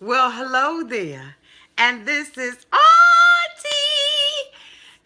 Well, hello there. And this is Auntie.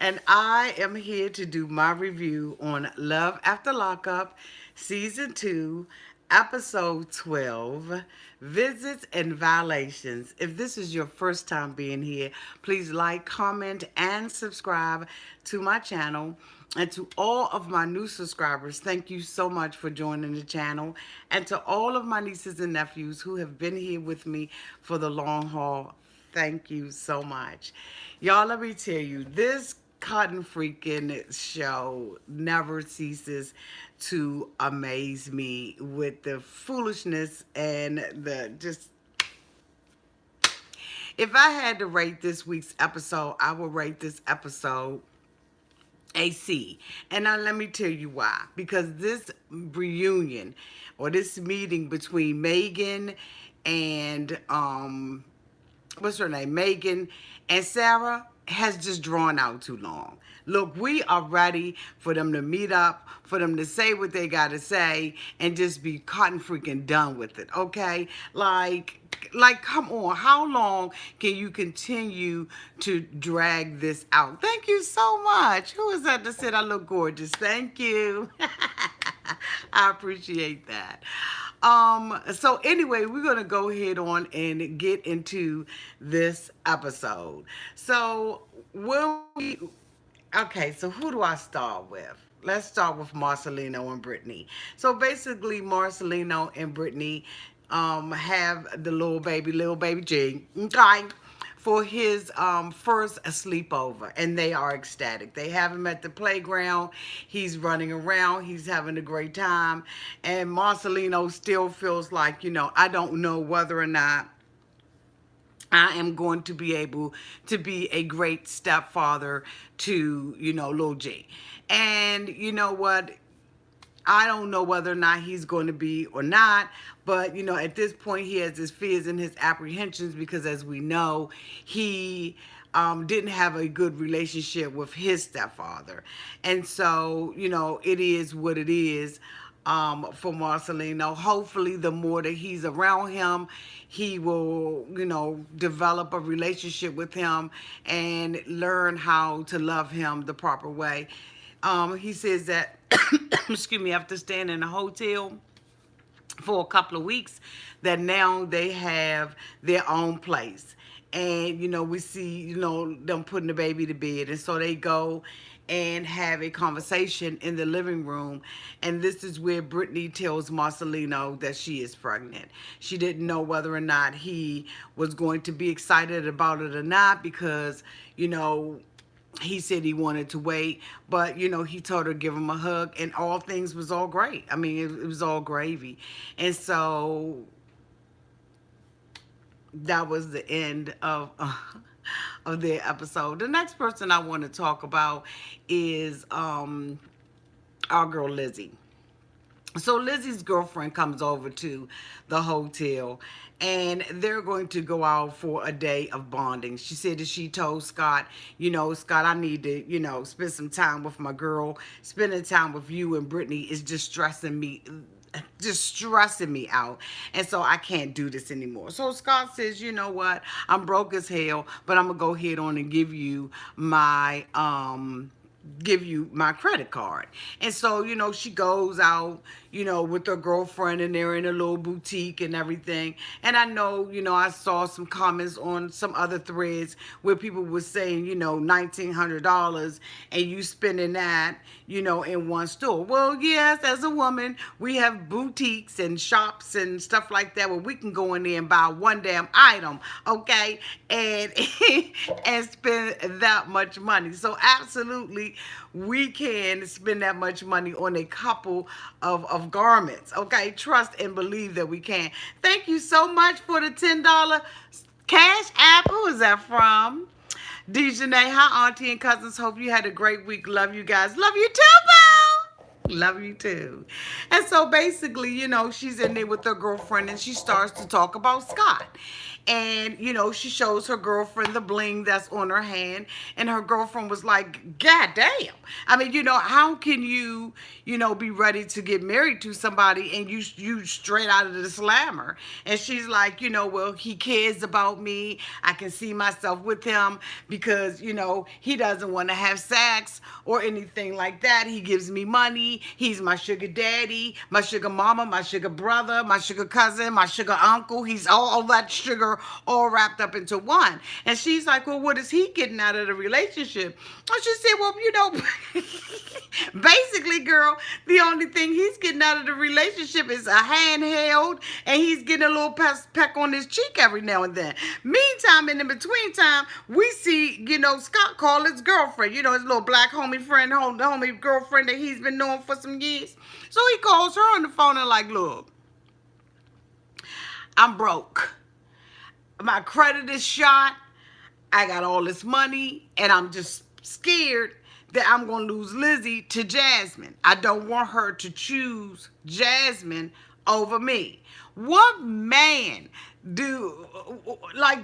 And I am here to do my review on Love After Lockup, Season 2, Episode 12, Visits and Violations. If this is your first time being here, please like, comment, and subscribe to my channel. And to all of my new subscribers, thank you so much for joining the channel. And to all of my nieces and nephews who have been here with me for the long haul, thank you so much. Y'all, let me tell you, this cotton freaking show never ceases to amaze me with the foolishness and the just. If I had to rate this week's episode, I would rate this episode AC. And now let me tell you why. Because this reunion or this meeting between Megan and what's her name? Megan and Sara has just drawn out too long. Look, we are ready for them to meet up, for them to say what they got to say, and just be cotton freaking done with it, okay? Come on. How long can you continue to drag this out? Thank you so much. Who is that said I look gorgeous? Thank you. I appreciate that. So anyway, we're going to go ahead on and get into this episode. So okay, so who do I start with? Let's start with Marcelino and Brittany. So basically, Marcelino and Brittany have the little baby G, okay, for his first sleepover, and they are ecstatic. They have him at the playground. He's running around. He's having a great time, and Marcelino still feels like, I don't know whether or not I am going to be able to be a great stepfather to, Lil G. And you know what? I don't know whether or not he's going to be or not, but at this point he has his fears and his apprehensions because, as we know, he didn't have a good relationship with his stepfather, and so it is what it is. For Marcelino, hopefully the more that he's around him, he will, develop a relationship with him and learn how to love him the proper way. He says that, excuse me, after staying in a hotel for a couple of weeks, that now they have their own place. And, we see, them putting the baby to bed. And so they go and have a conversation in the living room. And this is where Brittany tells Marcelino that she is pregnant. She didn't know whether or not he was going to be excited about it or not because, he said he wanted to wait, but he told her to give him a hug, and all things was all great. I mean, it was all gravy. And so that was the end of their episode. The next person I want to talk about is our girl Lizzie. So Lizzie's girlfriend comes over to the hotel, and they're going to go out for a day of bonding. She said that she told Scott, Scott, I need to, spend some time with my girl. Spending time with you and Brittany is just stressing me out, and so I can't do this anymore. So Scott says, you know what, I'm broke as hell, but I'm gonna go ahead on and give you my credit card. And so, she goes out, with her girlfriend, and they're in a little boutique and everything. And I know, I saw some comments on some other threads where people were saying, $1,900 and you spending that, in one store. Well, yes, as a woman, we have boutiques and shops and stuff like that where we can go in there and buy one damn item, okay? And and spend that much money. So absolutely, we can spend that much money on a couple of garments, okay? Trust and believe that we can. Thank you so much for the $10 cash app. Who is that from? Dejanay, hi, Auntie and cousins. Hope you had a great week. Love you guys. Love you too, boo. Love you too. And so basically, she's in there with her girlfriend, and she starts to talk about Scott. And, she shows her girlfriend the bling that's on her hand. And her girlfriend was like, God damn. I mean, how can you, be ready to get married to somebody and you straight out of the slammer? And she's like, well, he cares about me. I can see myself with him because, he doesn't want to have sex or anything like that. He gives me money. He's my sugar daddy, my sugar mama, my sugar brother, my sugar cousin, my sugar uncle. He's all that sugar all wrapped up into one. And she's like, well, what is he getting out of the relationship? And she said, well, basically, girl, the only thing he's getting out of the relationship is a handheld, and he's getting a little peck on his cheek every now and then. Meantime, in the between time, we see, Scott call his girlfriend, his little black homie friend, homie girlfriend that he's been knowing for some years. So he calls her on the phone and like, look, I'm broke. My credit is shot. I got all this money, and I'm just scared that I'm going to lose Lizzie to Jasmine. I don't want her to choose Jasmine over me. What man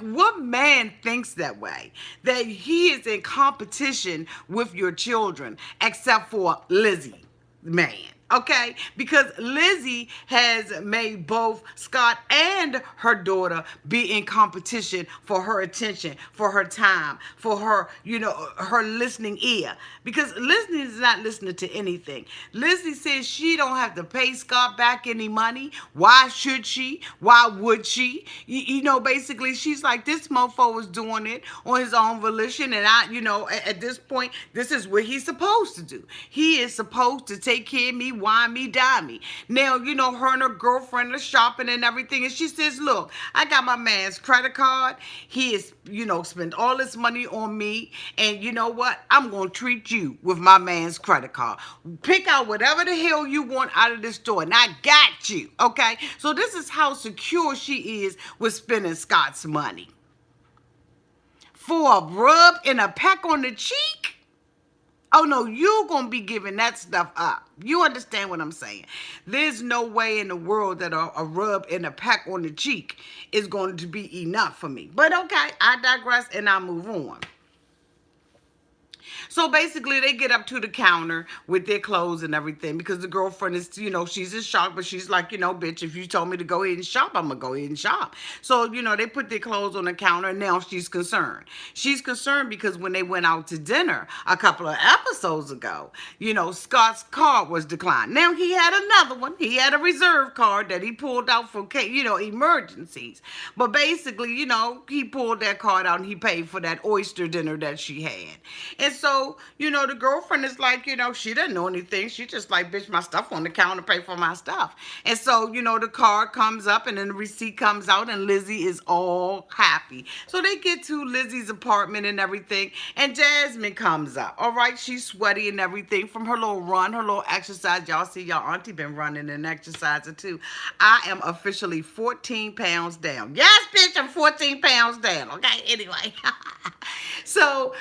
what man thinks that way? That he is in competition with your children, except for Lizzie, man. Okay, because Lizzie has made both Scott and her daughter be in competition for her attention, for her time, for her, her listening ear. Because Lizzie is not listening to anything. Lizzie says she don't have to pay Scott back any money. Why should she? Why would she? Basically, she's like, this mofo is doing it on his own volition. And at this point, this is what he's supposed to do. He is supposed to take care of me, wine me, dime me. Now, her and her girlfriend are shopping and everything. And she says, look, I got my man's credit card. He is, spent all this money on me. And you know what? I'm going to treat you with my man's credit card. Pick out whatever the hell you want out of this store. And I got you. Okay? So this is how secure she is with spending Scott's money. For a rub and a peck on the cheek? Oh, no, you're going to be giving that stuff up. You understand what I'm saying? There's no way in the world that a rub and a peck on the cheek is going to be enough for me. But okay, I digress and I move on. So basically, they get up to the counter with their clothes and everything because the girlfriend is, she's in shock, but she's like, bitch, if you told me to go ahead and shop, I'm going to go ahead and shop. So, they put their clothes on the counter, and now she's concerned. She's concerned because when they went out to dinner a couple of episodes ago, Scott's card was declined. Now, he had another one. He had a reserve card that he pulled out for, emergencies. But basically, he pulled that card out and he paid for that oyster dinner that she had. And so, the girlfriend is like, she doesn't know anything. She just like, bitch, my stuff on the counter, pay for my stuff. And so, the card comes up and then the receipt comes out and Lizzie is all happy. So they get to Lizzie's apartment and everything. And Jasmine comes up. All right, she's sweaty and everything from her little run, her little exercise. Y'all see y'all auntie been running and exercising too. I am officially 14 pounds down. Yes, bitch, I'm 14 pounds down. Okay, anyway. So,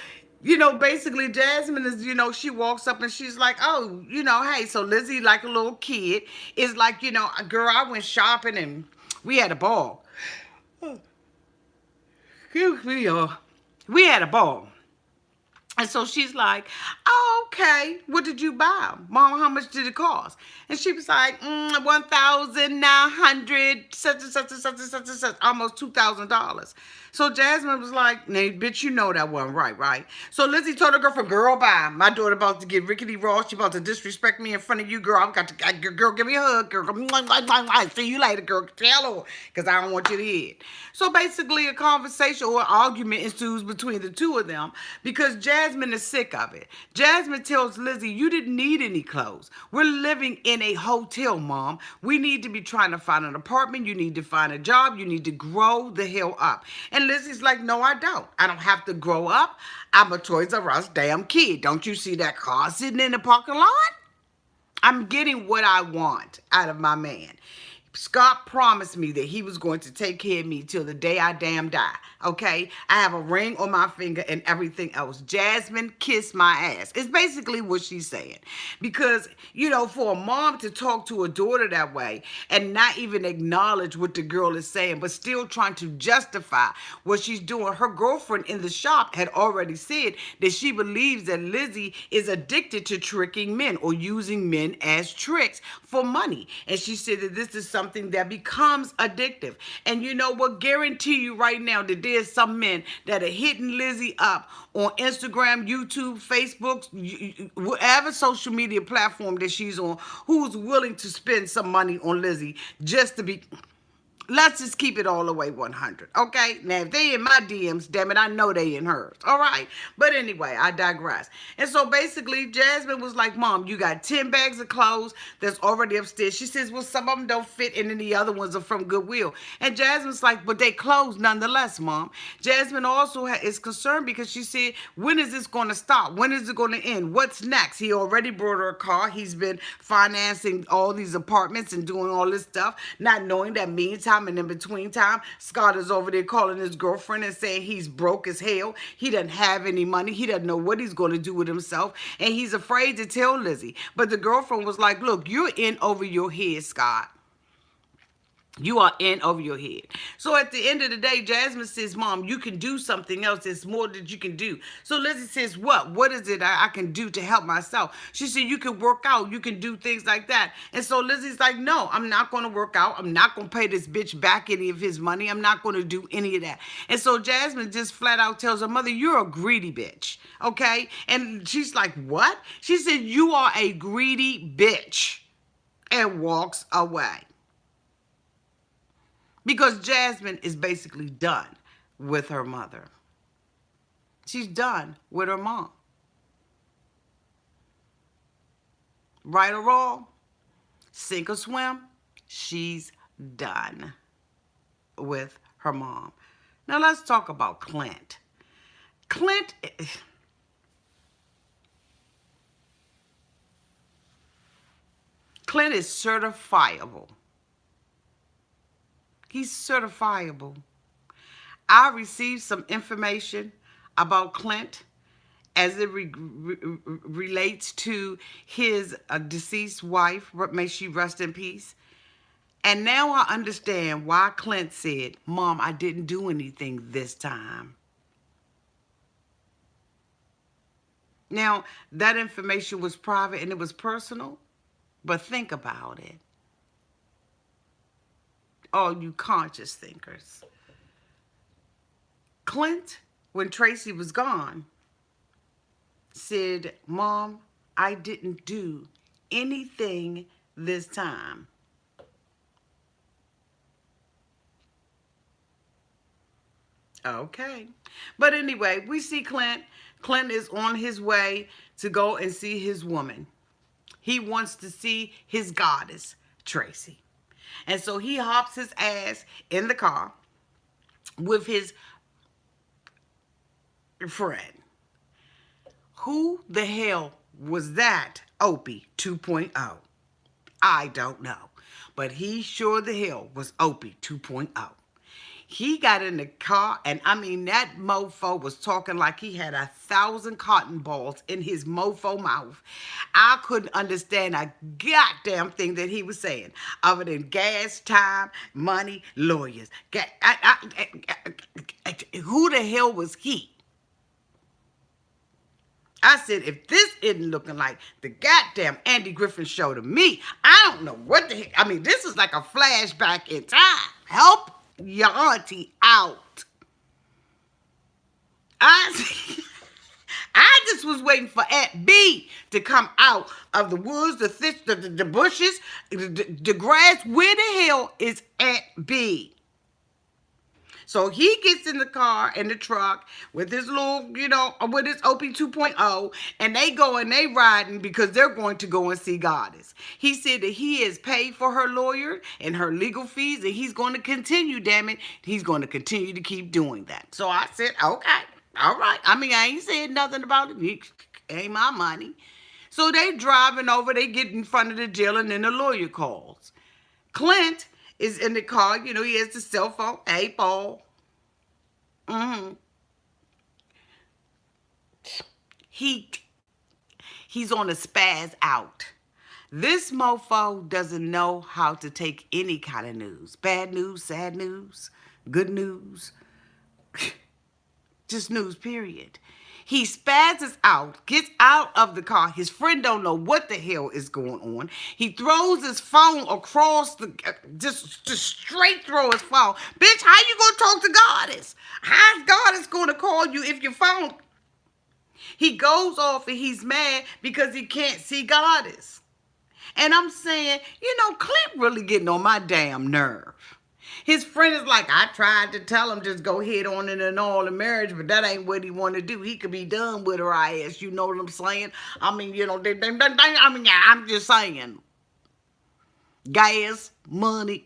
basically Jasmine is, she walks up and she's like, oh, hey, so Lizzie, like a little kid, is like, girl, I went shopping and we had a ball. Excuse me, y'all. We had a ball. And so she's like, oh, okay, what did you buy? Mom, how much did it cost? And she was like, 1,900, such and such and such and such and such, almost $2,000. So Jasmine was like, nah, bitch, that wasn't right, right? So Lizzie told her girlfriend, girl, bye. My daughter about to get rickety raw. She about to disrespect me in front of you, girl. Girl, give me a hug, girl. See you later, girl. Tell her, because I don't want you to hear it. So basically a conversation or argument ensues between the two of them because Jasmine is sick of it. Jasmine tells Lizzie, you didn't need any clothes. We're living in a hotel, Mom. We need to be trying to find an apartment. You need to find a job. You need to grow the hell up. And Lizzie's like, no, I don't. I don't have to grow up. I'm a Toys R Us damn kid. Don't you see that car sitting in the parking lot? I'm getting what I want out of my man. Scott promised me that he was going to take care of me till the day I damn die. Okay? I have a ring on my finger and everything else. Jasmine kissed my ass. It's basically what she's saying. Because, for a mom to talk to a daughter that way and not even acknowledge what the girl is saying, but still trying to justify what she's doing. Her girlfriend in the shop had already said that she believes that Lizzie is addicted to tricking men or using men as tricks for money. And she said that this is something that becomes addictive. And you know what? Guarantee you right now that there's some men that are hitting Lizzie up on Instagram, YouTube, Facebook, whatever social media platform that she's on, who's willing to spend some money on Lizzie just to be... Let's just keep it all the way 100, okay? Now, if they in my DMs, damn it, I know they in hers, all right? But anyway, I digress. And so basically, Jasmine was like, Mom, you got 10 bags of clothes that's already upstairs. She says, well, some of them don't fit, and then the other ones are from Goodwill. And Jasmine's like, but they clothes nonetheless, Mom. Jasmine also is concerned because she said, when is this going to stop? When is it going to end? What's next? He already brought her a car. He's been financing all these apartments and doing all this stuff, not knowing that meantime and in between time, Scott is over there calling his girlfriend and saying he's broke as hell. He doesn't have any money. He doesn't know what he's going to do with himself. And he's afraid to tell Lizzie. But the girlfriend was like, look, you're in over your head, Scott. You are in over your head. So at the end of the day, Jasmine says, Mom, you can do something else. There's more that you can do. So Lizzie says, what? What is it I can do to help myself? She said, you can work out. You can do things like that. And so Lizzie's like, no, I'm not going to work out. I'm not going to pay this bitch back any of his money. I'm not going to do any of that. And so Jasmine just flat out tells her mother, you're a greedy bitch. Okay? And she's like, what? She said, you are a greedy bitch. And walks away. Because Jasmine is basically done with her mother. She's done with her mom. Right or wrong, sink or swim, she's done with her mom. Now let's talk about Clint. Clint is certifiable. He's certifiable. I received some information about Clint as it relates to his deceased wife. May she rest in peace. And now I understand why Clint said, Mom, I didn't do anything this time. Now, that information was private and it was personal, but think about it. All you conscious thinkers. Clint, when Tracy was gone, said, Mom, I didn't do anything this time. Okay. But anyway, we see Clint. Clint is on his way to go and see his woman. He wants to see his goddess, Tracy. And so he hops his ass in the car with his friend. Who the hell was that Opie 2.0? I don't know. But he sure the hell was Opie 2.0. He got in the car, and I mean, that mofo was talking like he had 1,000 cotton balls in his mofo mouth. I couldn't understand a goddamn thing that he was saying, other than gas, time, money, lawyers. Who the hell was he? I said, if this isn't looking like the goddamn Andy Griffin show to me, I don't know what the heck. I mean, this is like a flashback in time. Help your auntie out. I just was waiting for Aunt B to come out of the woods, the bushes, the grass. Where the hell is Aunt B? So he gets in the car, in the truck, with his little, with his OP 2.0, and they go and they riding because they're going to go and see Goddess. He said that he has paid for her lawyer and her legal fees, and he's going to continue, damn it. He's going to continue to keep doing that. So I said, okay, all right. I mean, I ain't said nothing about it. It ain't my money. So they driving over, they get in front of the jail, and then the lawyer calls. Clint is in the car. You know, he has the cell phone. Hey, Paul. Mm-hmm. He he's on a spaz out. This mofo doesn't know how to take any kind of news. Bad news, sad news, good news, just news, period. He spazzes out, gets out of the car. His friend don't know what the hell is going on. He throws his phone across the, just straight throw his phone. Bitch, how you gonna talk to Goddess? How's Goddess gonna call you if your phone? He goes off and he's mad because he can't see Goddess. And I'm saying, you know, Clint really getting on my damn nerve. His friend is like, I tried to tell him just go head on in and all in marriage, but that ain't what he want to do. He could be done with her ass. You know what I'm saying? I mean, you know, I'm just saying. Gas, money,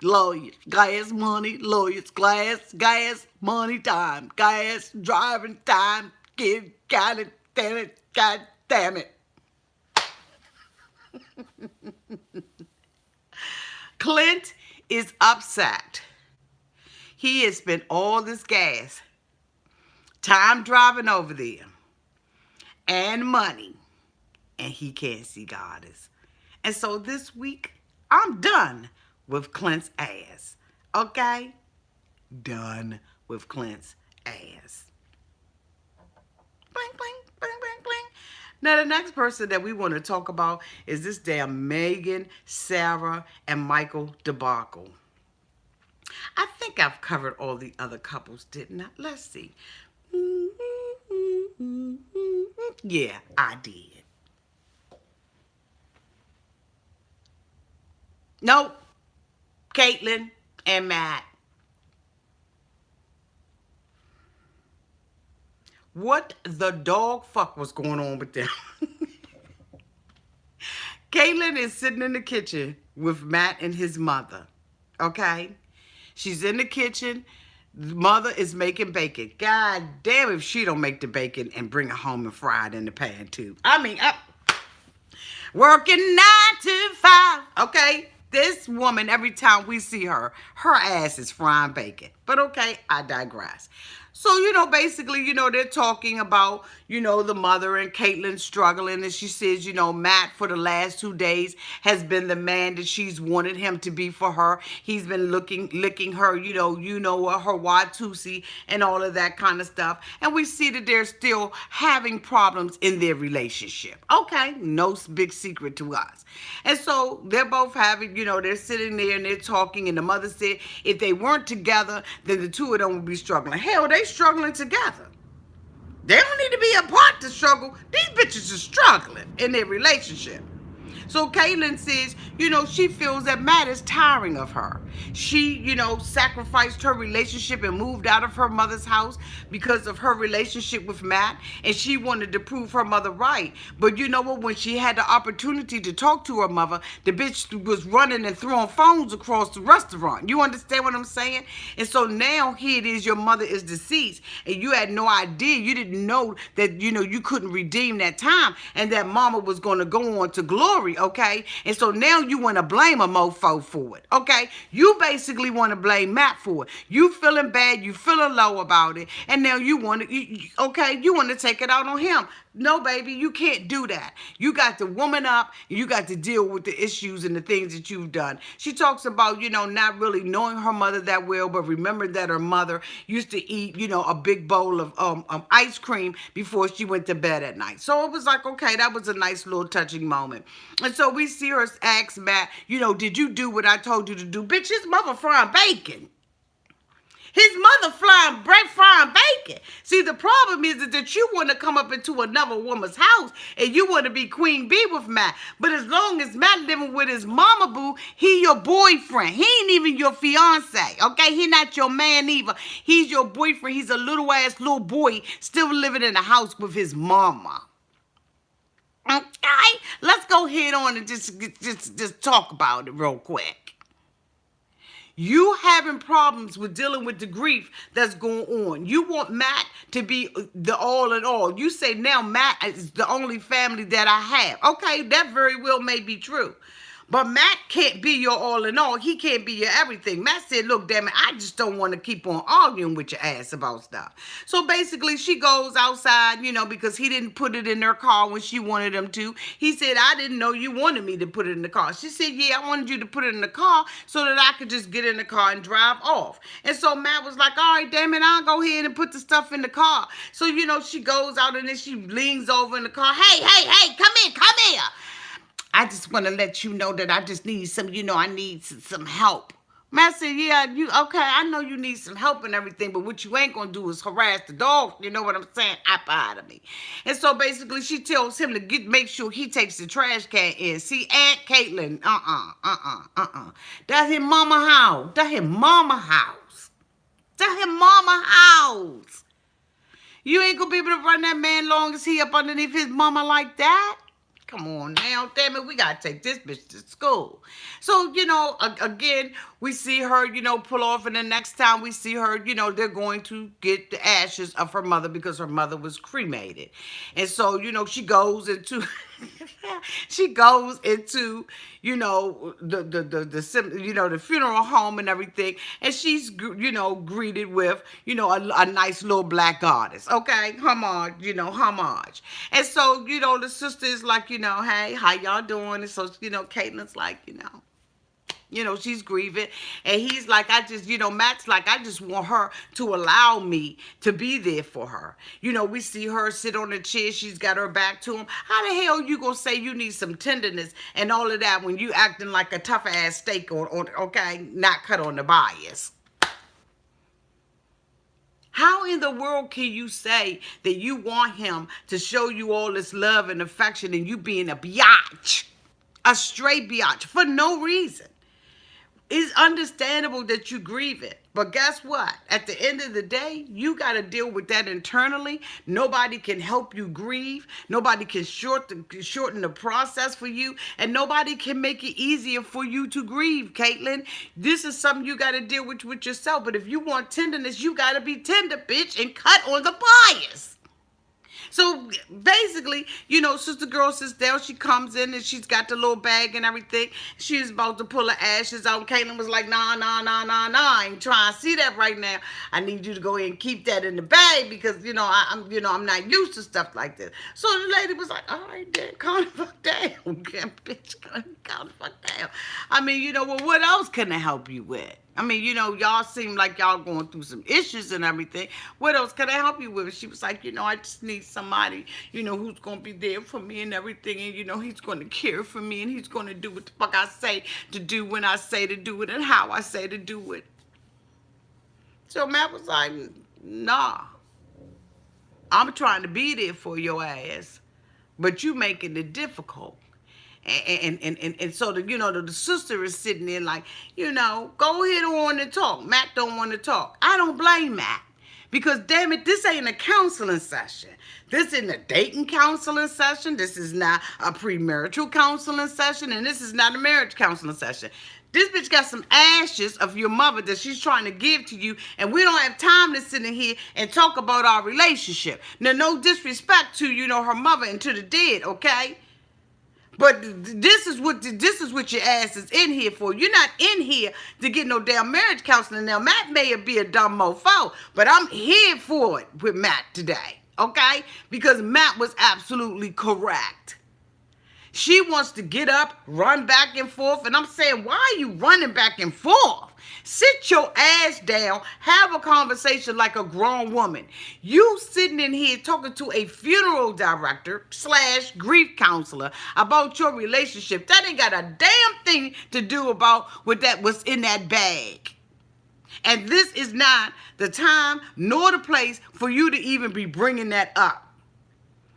lawyers. Gas, money, lawyers. Gas, money, time. Gas, driving time. God damn it. God damn it. Clint is upset. He has spent all this gas, time driving over there, and money, and he can't see Goddess. And so this week, I'm done with Clint's ass. Okay? Done with Clint's ass. Bling, bling, bling, bling, bling. Now, the next person that we want to talk about is this damn Megan, Sara, and Michael debacle. I think I've covered all the other couples, didn't I? Let's see. Yeah, I did. Nope. Caitlyn and Matt. What the dog fuck was going on with them? Caitlyn is sitting in the kitchen with Matt and his mother. Okay? She's in the kitchen. The mother is making bacon. God damn if she don't make the bacon and bring it home and fry it in the pan too. I mean, working 9 to 5. Okay? This woman, every time we see her, her ass is frying bacon. But okay, I digress. So, you know, basically, you know, they're talking about, you know, the mother and Caitlyn struggling. And she says, you know, Matt for the last 2 days has been the man that she's wanted him to be for her. He's been licking her, you know, her Watusi and all of that kind of stuff. And we see that they're still having problems in their relationship. Okay, no big secret to us. And so they're both having, you know, they're sitting there and they're talking. And the mother said if they weren't together, then the two of them would be struggling. Hell, they struggling together. They don't need to be apart to struggle. These bitches are struggling in their relationship. So Caitlyn says, you know, she feels that Matt is tiring of her. She, you know, sacrificed her relationship and moved out of her mother's house because of her relationship with Matt. And she wanted to prove her mother right. But you know what? When she had the opportunity to talk to her mother, the bitch was running and throwing phones across the restaurant. You understand what I'm saying? And so now here it is, your mother is deceased. And you had no idea. You didn't know that, you know, you couldn't redeem that time. And that mama was going to go on to glory. Okay, and so now you want to blame a mofo for it. Okay, you basically want to blame Matt for it. You feeling bad, you feeling low about it, and now you want to, you want to take it out on him. No, baby, you can't do that. You got to woman up, and you got to deal with the issues and the things that you've done. She talks about, you know, not really knowing her mother that well, but remember that her mother used to eat, you know, a big bowl of ice cream before she went to bed at night. So it was like, okay, that was a nice little touching moment. And so we see her ask Matt, you know, did you do what I told you to do? Bitch, his mother frying bacon. His mother frying bacon. See, the problem is that you want to come up into another woman's house and you want to be queen bee with Matt. But as long as Matt living with his mama boo, he your boyfriend. He ain't even your fiance, okay? He not your man either. He's your boyfriend. He's a little boy still living in the house with his mama. Okay? Let's go head on and just talk about it real quick. You having problems with dealing with the grief that's going on. You want Matt to be the all in all. You say now Matt is the only family that I have. Okay, that very well may be true. But Matt can't be your all in all. He can't be your everything. Matt said, look, damn it, I just don't want to keep on arguing with your ass about stuff. So basically, she goes outside, because he didn't put it in her car when she wanted him to. He said, I didn't know you wanted me to put it in the car. She said, yeah, I wanted you to put it in the car so that I could just get in the car and drive off. And so Matt was like, all right, damn it, I'll go ahead and put the stuff in the car. So, she goes out and then she leans over in the car. Hey, come here. I just want to let you know that I just need I need some help. Matt said, yeah, okay, I know you need some help and everything, but what you ain't going to do is harass the dog. You know what I'm saying? Up out of me. And so basically she tells him to make sure he takes the trash can in. See, Aunt Caitlin, That's his mama house. That's his mama house. That's his mama house. You ain't going to be able to run that man long as he up underneath his mama like that. Come on now, damn it, we got to take this bitch to school. So, again, we see her, pull off, and the next time we see her, they're going to get the ashes of her mother because her mother was cremated. And so, she goes into, the funeral home and everything, and she's, greeted with, a nice little black goddess, okay? Homage. And so, the sister is like, hey, how y'all doing? And so, Caitlin's like, she's grieving. And he's like, Matt's like, I just want her to allow me to be there for her. We see her sit on the chair. She's got her back to him. How the hell you gonna say you need some tenderness and all of that when you acting like a tough ass steak okay, not cut on the bias? How in the world can you say that you want him to show you all this love and affection and you being a biatch, a straight biatch, for no reason? It's understandable that you grieve it. But guess what? At the end of the day, you got to deal with that internally. Nobody can help you grieve. Nobody can shorten the process for you. And nobody can make it easier for you to grieve, Caitlin. This is something you got to deal with yourself. But if you want tenderness, you got to be tender, bitch, and cut on the bias. So basically, sister girl sits down. She comes in and she's got the little bag and everything. She's about to pull her ashes out. Caitlin was like, nah. I ain't trying to see that right now. I need you to go ahead and keep that in the bag because, I'm not used to stuff like this. So the lady was like, all right, then, calm the fuck down. Bitch, calm the fuck down. I mean, well, what else can I help you with? I mean, y'all seem like y'all going through some issues and everything. What else can I help you with? She was like, I just need somebody, who's going to be there for me and everything. And, he's going to care for me and he's going to do what the fuck I say to do when I say to do it and how I say to do it. So Matt was like, nah, I'm trying to be there for your ass, but you making it difficult. And so the sister is sitting there like, go ahead on and talk. Matt don't want to talk. I don't blame Matt because damn it, this ain't a counseling session. This isn't a dating counseling session. This is not a premarital counseling session, and this is not a marriage counseling session. This bitch got some ashes of your mother that she's trying to give to you, and we don't have time to sit in here and talk about our relationship. Now, no disrespect to, her mother and to the dead, okay? But this is what your ass is in here for. You're not in here to get no damn marriage counseling. Now, Matt may be a dumb mofo, but I'm here for it with Matt today, okay? Because Matt was absolutely correct. She wants to get up, run back and forth, and I'm saying, why are you running back and forth? Sit your ass down, have a conversation like a grown woman. You sitting in here talking to a funeral director / grief counselor about your relationship. That ain't got a damn thing to do about what's in that bag. And this is not the time nor the place for you to even be bringing that up.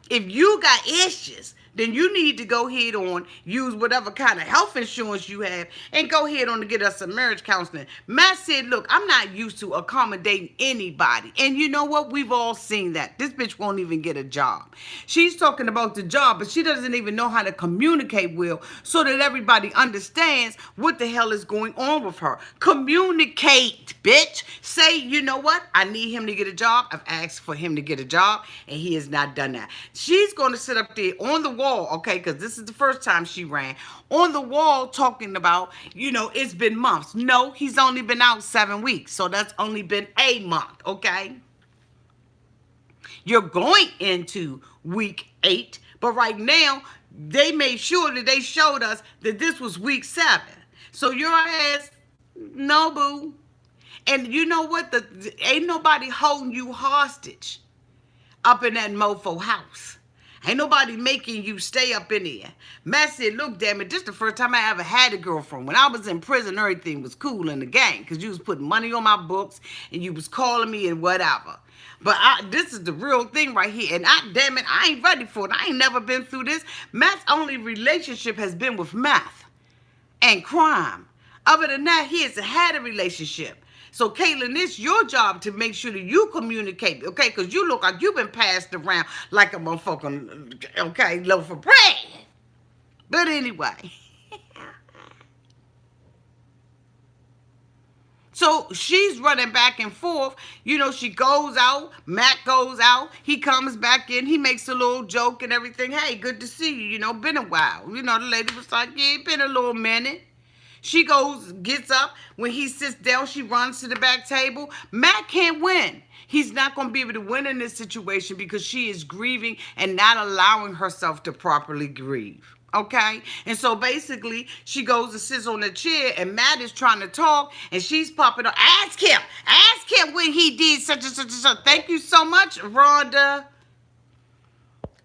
If you got issues, then you need to go ahead on, use whatever kind of health insurance you have, and go ahead on to get us some marriage counseling. Matt said, look, I'm not used to accommodating anybody. And you know what? We've all seen that. This bitch won't even get a job. She's talking about the job, but she doesn't even know how to communicate well so that everybody understands what the hell is going on with her. Communicate, bitch. Say, you know what? I need him to get a job. I've asked for him to get a job, and he has not done that. She's going to sit up there on the wall, okay, because this is the first time she ran, on the wall talking about, it's been months. No, he's only been out 7 weeks, so that's only been a month, okay? You're going into week 8, but right now, they made sure that they showed us that this was week 7. So your ass, no, boo. And you know what? Ain't nobody holding you hostage up in that mofo house. Ain't nobody making you stay up in there. Matt said, look, damn it, this is the first time I ever had a girlfriend. When I was in prison, everything was cool in the gang because you was putting money on my books and you was calling me and whatever. But this is the real thing right here. And damn it, I ain't ready for it. I ain't never been through this. Matt's only relationship has been with meth and crime. Other than that, he has had a relationship. So, Caitlin, it's your job to make sure that you communicate, okay? Because you look like you've been passed around like a motherfucking, okay, loaf of bread. But anyway. So she's running back and forth. She goes out. Matt goes out. He comes back in. He makes a little joke and everything. Hey, good to see you. Been a while. The lady was like, yeah, been a little minute. She gets up. When he sits down, she runs to the back table. Matt can't win. He's not going to be able to win in this situation because she is grieving and not allowing herself to properly grieve. Okay? And so basically, she goes and sits on the chair, and Matt is trying to talk, and she's popping up. Ask him when he did such and such and such. Thank you so much, Rhonda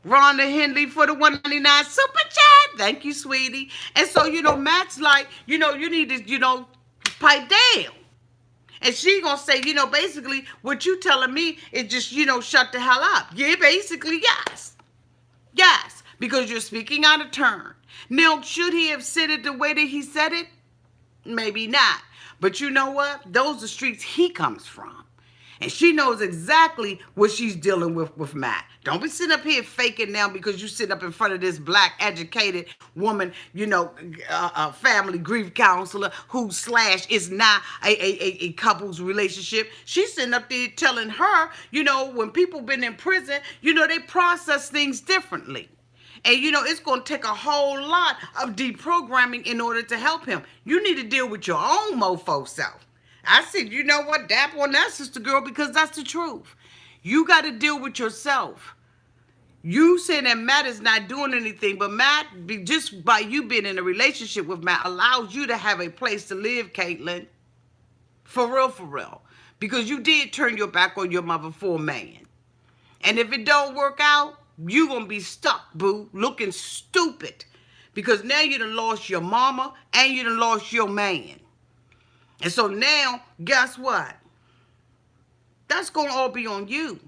Henley for the 199 super chat. Thank you, sweetie. And so, Matt's like, you need to, pipe down. And she gonna say, basically, what you telling me is just, shut the hell up. Yeah, basically, yes. Yes, because you're speaking out of turn. Now, should he have said it the way that he said it? Maybe not. But you know what? Those are streets he comes from. And she knows exactly what she's dealing with Matt. Don't be sitting up here faking now because you sit up in front of this black educated woman, a family grief counselor who / is not a couple's relationship. She's sitting up there telling her, when people been in prison, they process things differently. And, it's going to take a whole lot of deprogramming in order to help him. You need to deal with your own mofo self. I said, you know what, dap on that, sister girl, because that's the truth. You got to deal with yourself. You saying that Matt is not doing anything, but Matt, just by you being in a relationship with Matt, allows you to have a place to live, Caitlin. For real. Because you did turn your back on your mother for a man. And if it don't work out, you going to be stuck, boo, looking stupid. Because now you done lost your mama and you done lost your man. And so now, guess what? That's going to all be on you.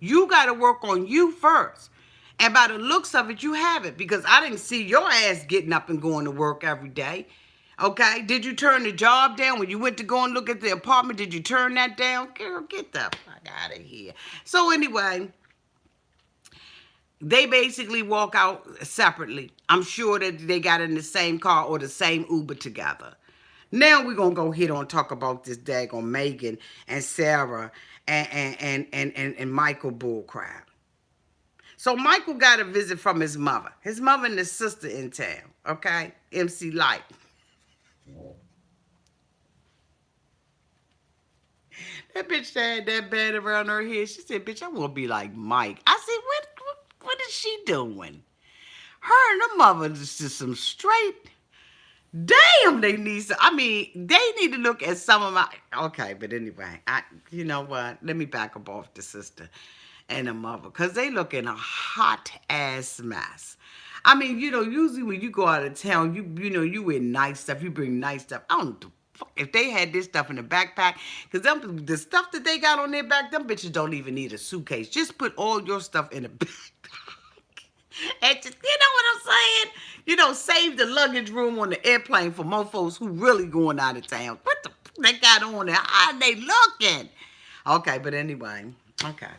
You got to work on you first. And by the looks of it, you have it. Because I didn't see your ass getting up and going to work every day. Okay? Did you turn the job down? When you went to go and look at the apartment, did you turn that down? Girl, get the fuck out of here. So anyway, they basically walk out separately. I'm sure that they got in the same car or the same Uber together. Now we're going to go ahead and talk about this daggone Megan and Sara and Michael bullcrap. So Michael got a visit from his mother. His mother and his sister in town, okay? MC Light. That bitch had that band around her head. She said, bitch, I want to be like Mike. I said, what is she doing? Her and her mother is just some straight... Damn, they need to look at some of my... Okay, but anyway, you know what? Let me back up off the sister and the mother, because they look in a hot-ass mess. Usually when you go out of town, you wear nice stuff. You bring nice stuff. I don't know if they had this stuff in the backpack, because the stuff that they got on their back, them bitches don't even need a suitcase. Just put all your stuff in a backpack. And just, you know what I'm saying? Save the luggage room on the airplane for mofos who really going out of town. What the fuck they got on there? How are they looking? Okay, but anyway. Okay.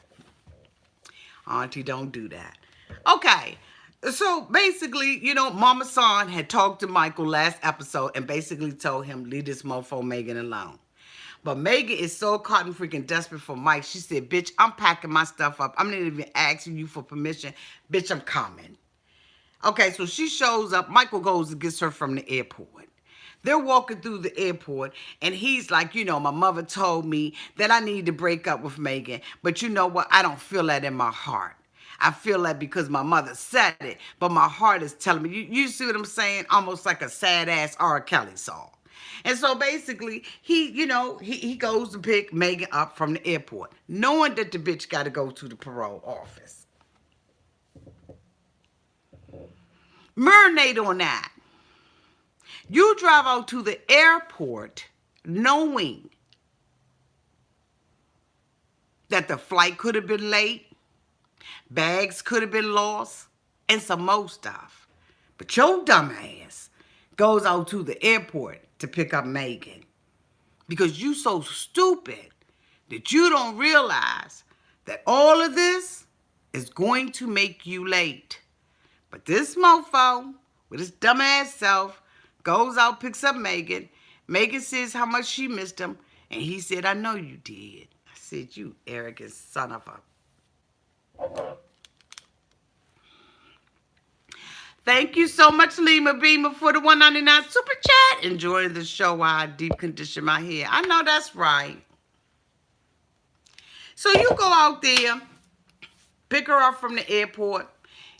Auntie, don't do that. Okay. So basically, Mama San had talked to Michael last episode and basically told him, leave this mofo Megan alone. But Megan is so caught and freaking desperate for Mike. She said, bitch, I'm packing my stuff up. I'm not even asking you for permission. Bitch, I'm coming. Okay, so she shows up. Michael goes and gets her from the airport. They're walking through the airport, and he's like, my mother told me that I need to break up with Megan. But you know what? I don't feel that in my heart. I feel that because my mother said it, but my heart is telling me. You see what I'm saying? Almost like a sad ass R. Kelly song. And so basically, he goes to pick Megan up from the airport, knowing that the bitch got to go to the parole office. Marinate on that. You drive out to the airport knowing that the flight could have been late, bags could have been lost, and some more stuff. But your dumb ass goes out to the airport to pick up Megan because you so stupid that you don't realize that all of this is going to make you late. But this mofo with his dumb ass self goes out, picks up Megan. Megan says how much she missed him, and he said, I know you did. I said, you arrogant son of a... Thank you so much, Lima Beamer, for the 199 super chat. Enjoying the show while I deep condition my hair. I know that's right. So you go out there, pick her up from the airport.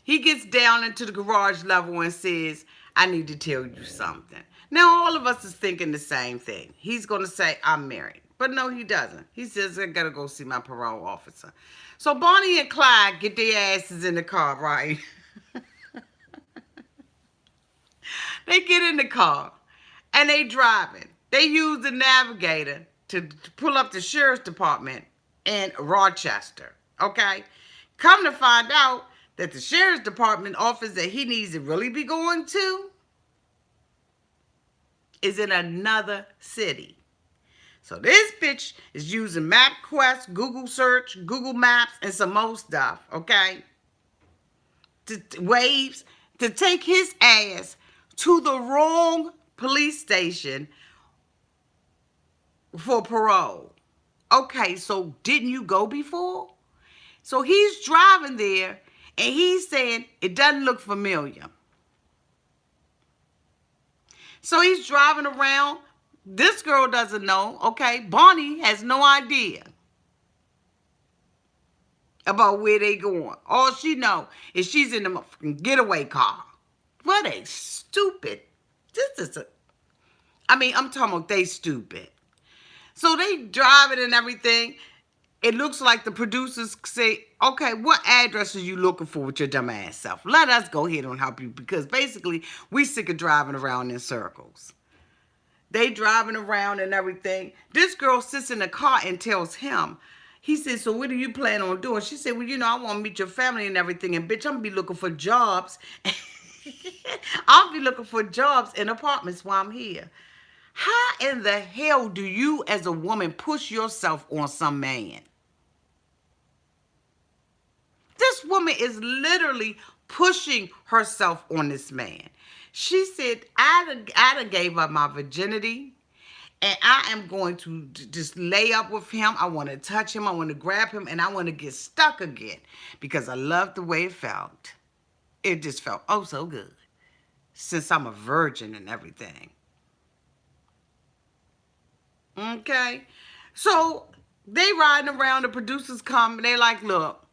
He gets down into the garage level and says, I need to tell you something. Now, all of us is thinking the same thing. He's going to say, I'm married. But no, he doesn't. He says, I got to go see my parole officer. So Bonnie and Clyde get their asses in the car, right? They get in the car and they driving. They use the navigator to pull up the sheriff's department in Rochester, okay? Come to find out that the sheriff's department office that he needs to really be going to is in another city. So this bitch is using MapQuest, Google search, Google Maps, and some more stuff, okay? Waves to take his ass to the wrong police station for parole. Okay, so didn't you go before? So he's driving there and he's saying it doesn't look familiar. So he's driving around. This girl doesn't know, okay? Bonnie has no idea about where they going. All she know is she's in the motherfucking getaway car. What a stupid. I'm talking about they stupid. So they driving and everything. It looks like the producers say, okay, what address are you looking for with your dumb ass self? Let us go ahead and help you because basically we sick of driving around in circles. They driving around and everything. This girl sits in the car and tells him, he said, so what do you plan on doing? She said, well, I want to meet your family and everything. And bitch, I'm going to be looking for jobs. I'll be looking for jobs in apartments while I'm here. How in the hell do you as a woman push yourself on some man? This woman is literally pushing herself on this man. She said, I done gave up my virginity and I am going to just lay up with him. I want to touch him. I want to grab him and I want to get stuck again because I love the way it felt. It just felt oh so good since I'm a virgin and everything. Okay. So they riding around, the producers come and they like, look,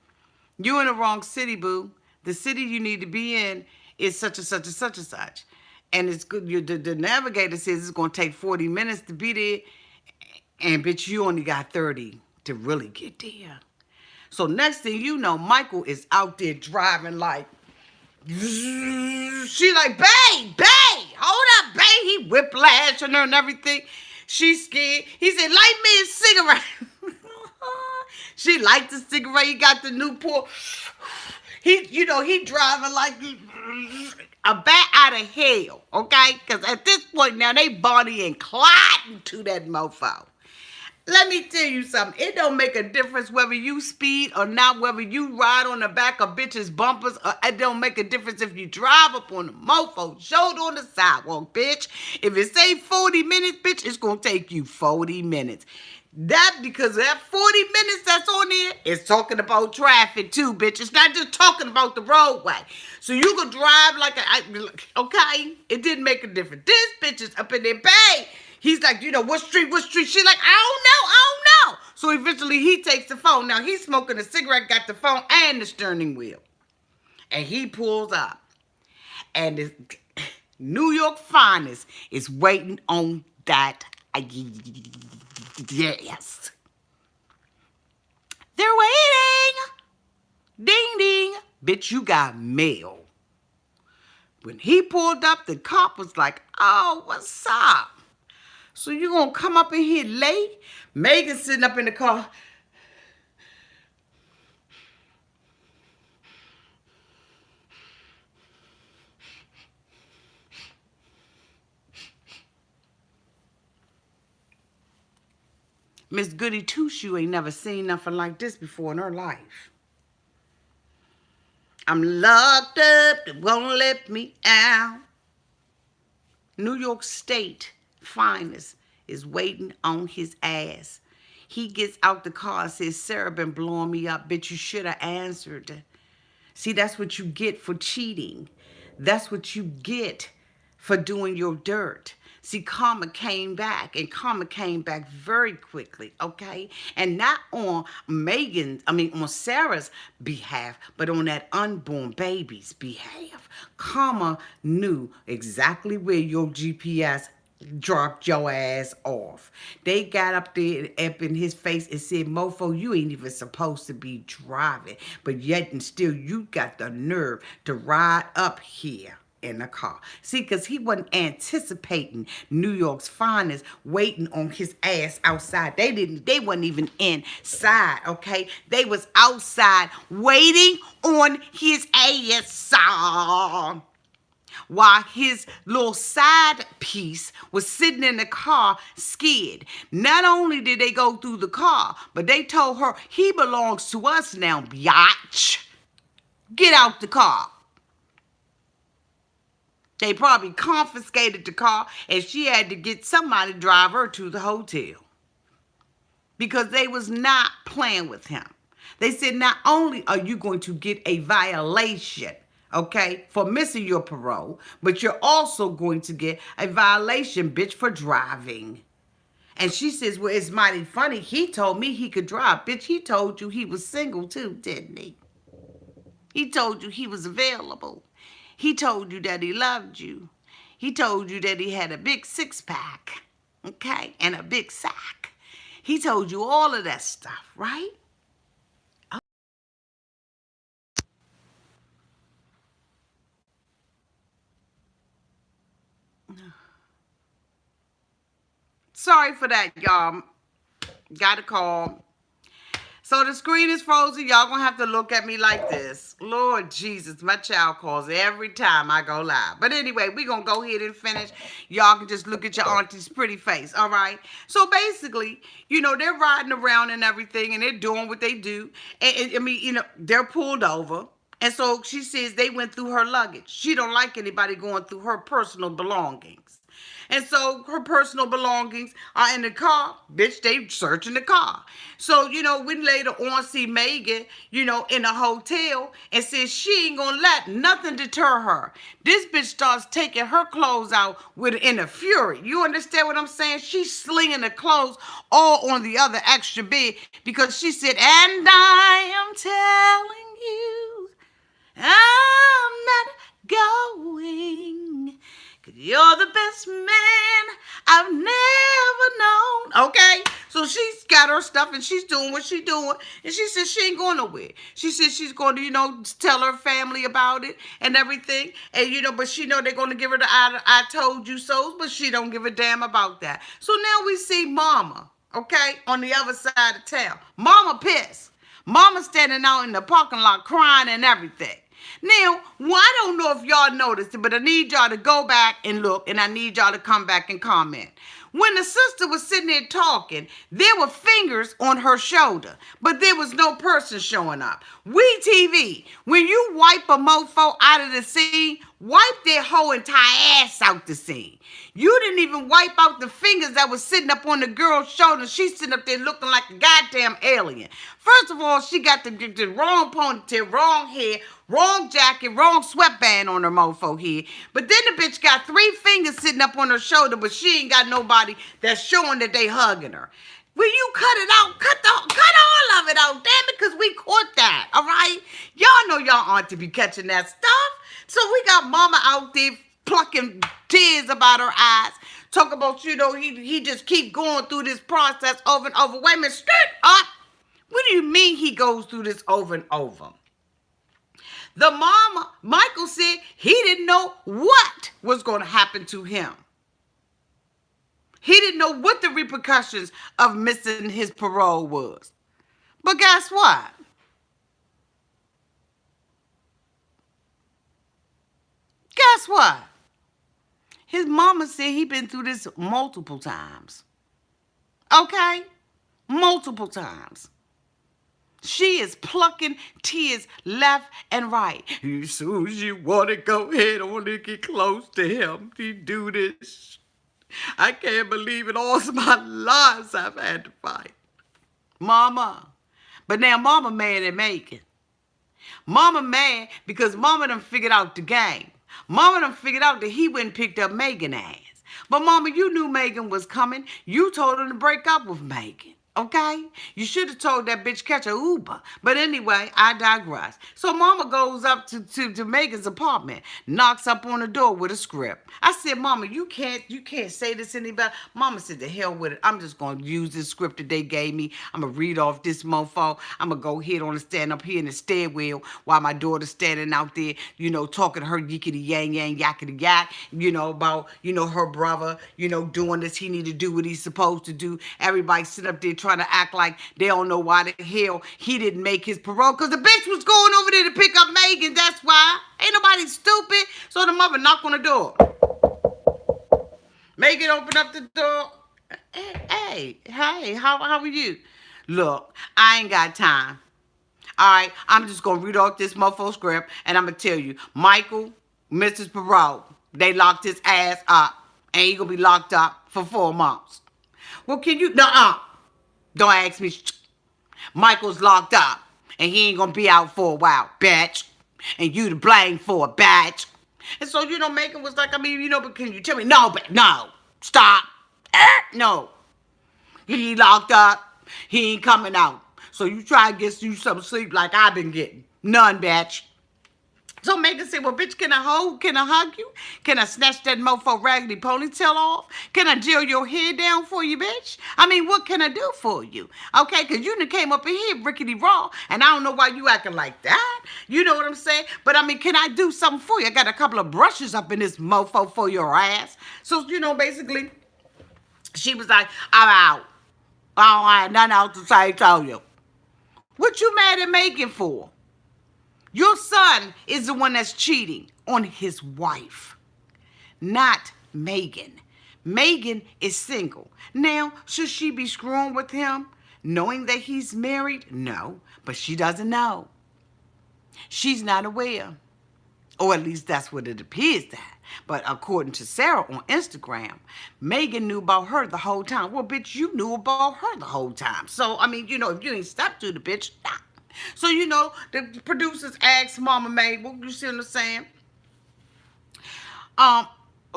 you in the wrong city, boo. The city you need to be in is such and such and such and such. And it's good. The navigator says it's going to take 40 minutes to be there. And bitch, you only got 30 to really get there. So next thing you know, Michael is out there driving like, she like, babe, hold up, babe. He whiplashing her and everything. She's scared. He said, light me a cigarette. She liked the cigarette. He got the Newport. He driving like a bat out of hell, okay? Because at this point now, they Bonnie and Clyde to that mofo. Let me tell you something. It don't make a difference whether you speed or not, whether you ride on the back of bitches' bumpers, or it don't make a difference if you drive up on the mofo, shoulder on the sidewalk, bitch. If it say 40 minutes, bitch, it's going to take you 40 minutes. That because that 40 minutes that's on there is talking about traffic too, bitch. It's not just talking about the roadway. So you could drive like okay, it didn't make a difference. This bitch is up in there, babe. He's like, what street, what street? She's like, I don't know. So eventually he takes the phone. Now he's smoking a cigarette, got the phone and the steering wheel. And he pulls up. And the New York finest is waiting on that. Yes. They're waiting. Ding, ding. Bitch, you got mail. When he pulled up, the cop was like, oh, what's up? So you gonna come up in here late? Megan's sitting up in the car. Miss Goody Two-Shoe ain't never seen nothing like this before in her life. I'm locked up, they won't let me out. New York State finest is waiting on his ass. He gets out the car and says, Sara been blowing me up. Bitch, you should have answered. See, that's what you get for cheating. That's what you get for doing your dirt. See, karma came back, and karma came back very quickly, okay? And not on on Sarah's behalf, but on that unborn baby's behalf. Karma knew exactly where your GPS dropped your ass off. They got up there up in his face and said, mofo, you ain't even supposed to be driving, but yet and still you got the nerve to ride up here in the car. See, because he wasn't anticipating New York's finest waiting on his ass outside. They wasn't even inside, okay? They was outside waiting on his ass. While his little side piece was sitting in the car scared. Not only did they go through the car, but they told her, he belongs to us now, biatch. Get out the car. They probably confiscated the car and she had to get somebody to drive her to the hotel. Because they was not playing with him. They said, not only are you going to get a violation, okay, for missing your parole, but you're also going to get a violation, bitch, for driving. And she says, well, it's mighty funny. He told me he could drive. Bitch, he told you he was single too, didn't he? He told you he was available. He told you that he loved you. He told you that he had a big six-pack, okay, and a big sack. He told you all of that stuff, right? Sorry for that, y'all. Got a call. So the screen is frozen. Y'all gonna have to look at me like this. Lord Jesus, my child calls every time I go live. But anyway, we gonna go ahead and finish. Y'all can just look at your auntie's pretty face, all right? So basically, they're riding around and everything, and they're doing what they do. And they're pulled over. And so she says they went through her luggage. She don't like anybody going through her personal belongings. And so her personal belongings are in the car. Bitch, they searching the car. So, we later on see Megan, in a hotel and says she ain't gonna let nothing deter her. This bitch starts taking her clothes out in a fury. You understand what I'm saying? She's slinging the clothes all on the other extra bed because she said, and I am telling you, I'm not going. Cause you're the best man I've never known. Okay? So she's got her stuff and she's doing what she's doing. And she says she ain't going nowhere. She says she's going to, tell her family about it and everything. And, but she know they're going to give her the I told you so, but she don't give a damn about that. So now we see Mama, okay, on the other side of town. Mama pissed. Mama standing out in the parking lot crying and everything. Now, I don't know if y'all noticed it, but I need y'all to go back and look, and I need y'all to come back and comment. When the sister was sitting there talking, there were fingers on her shoulder, but there was no person showing up. We TV, when you wipe a mofo out of the scene, Wipe their whole entire ass out the scene. You didn't even wipe out the fingers that was sitting up on the girl's shoulder. She's sitting up there looking like a goddamn alien. First of all, she got the wrong ponytail, wrong hair, wrong jacket, wrong sweatband on her mofo head. But then the bitch got 3 fingers sitting up on her shoulder, but she ain't got nobody that's showing that they hugging her. Will you cut it out? Cut all of it out, damn it, because we caught that, all right? Y'all know y'all auntie be catching that stuff. So we got mama out there plucking tears about her eyes. Talk about, he just keep going through this process over and over. Wait a minute, skirt up. What do you mean he goes through this over and over? The mama, Michael said he didn't know what was going to happen to him. He didn't know what the repercussions of missing his parole was. But guess what? Guess what? His mama said he been through this multiple times. Okay? Multiple times. She is plucking tears left and right. As soon as you want to go ahead on and get close to him, he do this. I can't believe it. All my lives I've had to fight. Mama. But now mama mad at Megan. Mama mad because mama done figured out the game. Mama done figured out that he went and picked up Megan ass. But mama, you knew Megan was coming. You told her to break up with Megan. Okay? You should have told that bitch catch a Uber. But anyway, I digress. So mama goes up to Megan's apartment, knocks up on the door with a script. I said, mama, you can't say this anybody. Mama said, the hell with it. I'm just going to use this script that they gave me. I'm going to read off this mofo. I'm going to go ahead on and stand up here in the stairwell while my daughter's standing out there, talking to her yickety yang yang yakety yak, about, her brother, doing this. He need to do what he's supposed to do. Everybody sit up there trying to act like they don't know why the hell he didn't make his parole. Because the bitch was going over there to pick up Megan. That's why. Ain't nobody stupid. So the mother knocked on the door. Megan opened up the door. Hey, how are you? Look, I ain't got time. All right, I'm just going to read off this mofo script, and I'm going to tell you, Michael, Mrs. Parole, they locked his ass up, and he going to be locked up for 4 months. Well, can you, nuh-uh. Don't ask me. Michael's locked up, and he ain't gonna be out for a while, bitch. And you to blame for it, bitch. And so, Megan was like, but can you tell me? No, but no. Stop. No. He locked up. He ain't coming out. So you try to get you some sleep like I've been getting. None, bitch. So Megan said, well, bitch, can I hug you? Can I snatch that mofo raggedy ponytail off? Can I gel your hair down for you, bitch? What can I do for you? Okay, because you done came up in here rickety raw, and I don't know why you acting like that. You know what I'm saying? But, can I do something for you? I got a couple of brushes up in this mofo for your ass. So, basically, she was like, I'm out. I don't have nothing else to say to you. What you mad at Megan for? Your son is the one that's cheating on his wife, not Megan. Megan is single. Now, should she be screwing with him, knowing that he's married? No, but she doesn't know. She's not aware. Or at least that's what it appears that. But according to Sara on Instagram, Megan knew about her the whole time. Well, bitch, you knew about her the whole time. So, if you ain't stepped to the bitch, nah. So, the producers asked Mama Mabel, you see what I'm saying?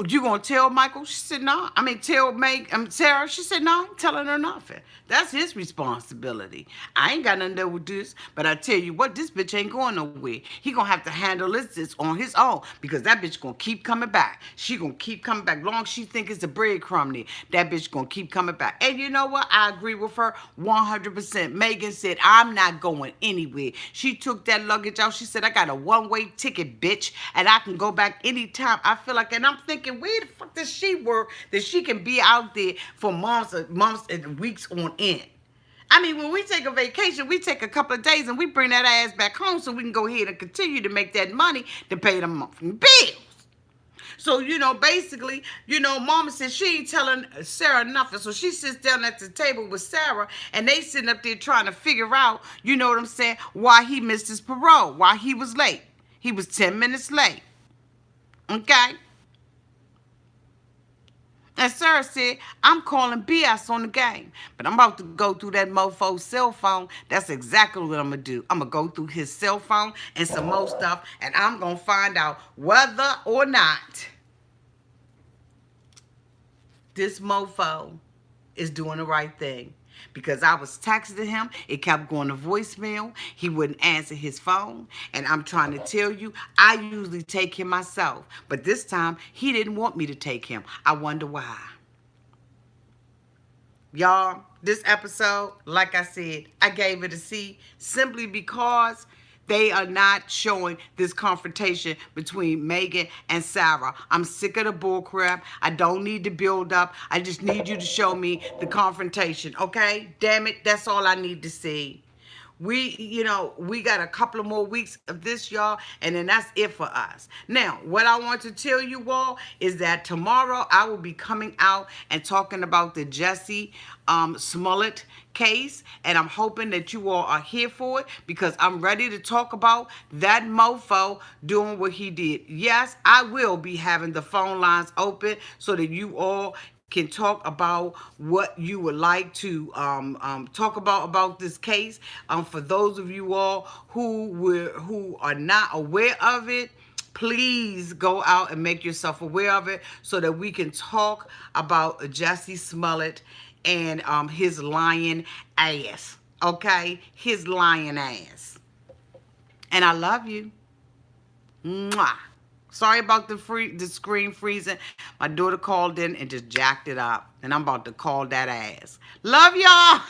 You gonna tell Michael? She said, no. Tell Sara? She said, no, I ain't telling her nothing. That's his responsibility. I ain't got nothing to do with this. But I tell you what, this bitch ain't going nowhere. He gonna have to handle this on his own because that bitch gonna keep coming back. She gonna keep coming back. Long as she think it's a breadcrumb there, that bitch gonna keep coming back. And you know what? I agree with her 100%. Megan said, I'm not going anywhere. She took that luggage out. She said, I got a one-way ticket, bitch, and I can go back anytime I feel like. And I'm thinking, where the fuck does she work that she can be out there for months and weeks on end? When we take a vacation, we take a couple of days and we bring that ass back home so we can go ahead and continue to make that money to pay the monthly bills. So, basically, Mama said she ain't telling Sara nothing. So she sits down at the table with Sara and they sitting up there trying to figure out, why he missed his parole, why he was late. He was 10 minutes late. Okay? And Sara said, I'm calling BS on the game. But I'm about to go through that mofo's cell phone. That's exactly what I'm going to do. I'm going to go through his cell phone and some more stuff, and I'm going to find out whether or not this mofo is doing the right thing. Because I was texting him, it kept going to voicemail. He wouldn't answer his phone. And I'm trying to tell you, I usually take him myself. But this time, he didn't want me to take him. I wonder why. Y'all, this episode, like I said, I gave it a C simply because they are not showing this confrontation between Megan and Sara. I'm sick of the bullcrap. I don't need to build up. I just need you to show me the confrontation, okay? Damn it, that's all I need to see. We got a couple of more weeks of this, y'all, and then that's it for us. Now, what I want to tell you all is that tomorrow I will be coming out and talking about the Jesse Smollett case, and I'm hoping that you all are here for it because I'm ready to talk about that mofo doing what he did. Yes, I will be having the phone lines open so that you all can talk about what you would like to talk about this case. For those of you all who are not aware of it, please go out and make yourself aware of it so that we can talk about Jesse Smollett and his lying ass. Okay? His lying ass. And I love you. Mwah. Sorry about the screen freezing. My daughter called in and just jacked it up. And I'm about to call that ass. Love y'all.